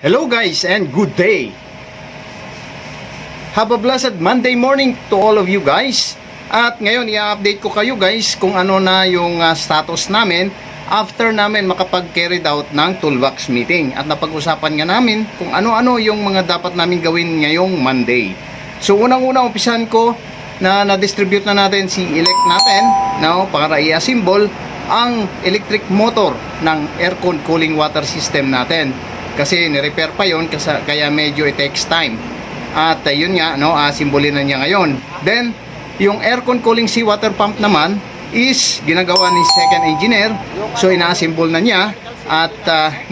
Hello guys and good day. Have a blessed Monday morning to all of you guys. At ngayon i-update ko kayo guys kung ano na yung status namin after namin makapag-carried out ng toolbox meeting. At napag-usapan nga namin kung ano-ano yung mga dapat namin gawin ngayong Monday. So unang-una umpisahan ko na na-distribute na natin si elect natin, no, para i-assemble ang electric motor ng aircon cooling water system natin. Kasi ni-repair pa yon, kaya medyo it takes time. At yun nga, no, simbolin na niya ngayon. Then, yung aircon cooling seawater pump naman is ginagawa ni second engineer. So, ina-assemble na niya at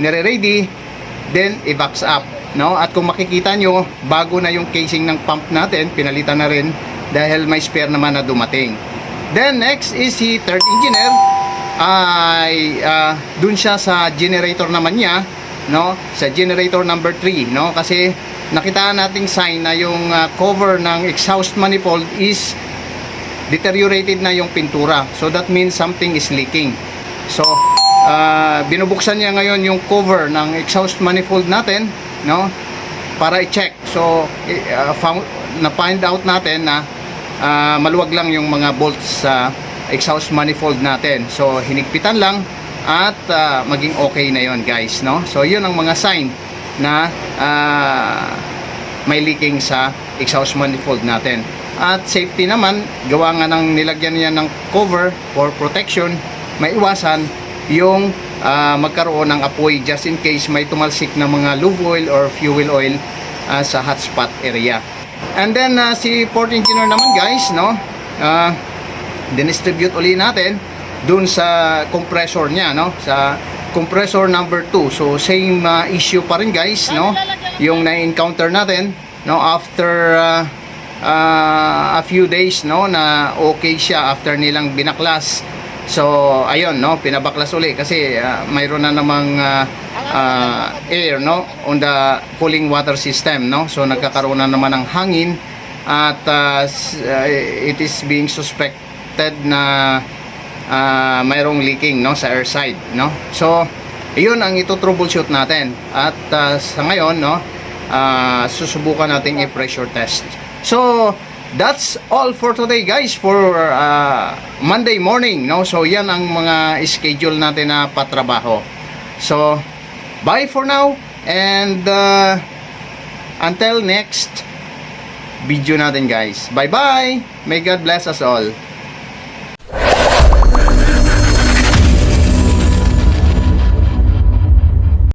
nire-ready, then i-box up. No? At kung makikita nyo, bago na yung casing ng pump natin, pinalitan na rin dahil may spare naman na dumating. Then, next is si third engineer. Dun siya sa generator naman niya, no, sa generator number 3, no, kasi nakitaan nating sign na yung cover ng exhaust manifold is deteriorated na yung pintura, so that means something is leaking. So binubuksan niya ngayon yung cover ng exhaust manifold natin, no, para i-check. So na-find out natin na maluwag lang yung mga bolts sa exhaust manifold natin, so hinigpitan lang at maging okay na yon guys, no. So yun ang mga sign na may leaking sa exhaust manifold natin. At safety naman, gawa nga ng nilagyan niya ng cover for protection, maiwasan yung magkaroon ng apoy just in case may tumalsik na mga lube oil or fuel oil sa hotspot area. And then si port engineer naman guys, no, dinistribute uli natin dun sa compressor niya, no, sa compressor number 2. So same issue pa rin guys, no, yung na-encounter natin, no, after a few days, no, na okay siya after nilang binaklas. So ayun, no, pinabaklas uli kasi mayroon na namang air, no, on the cooling water system, no. So nagkakaroon na naman ng hangin at it is being suspected na mayroong leaking, no, sa air side, no. So iyon ang ito-troubleshoot natin at sa ngayon, no, susubukan natin i-pressure test. So that's all for today guys, for Monday morning, no. So yan ang mga schedule natin na patrabaho. So bye for now and until next video natin guys. Bye bye, may God bless us all.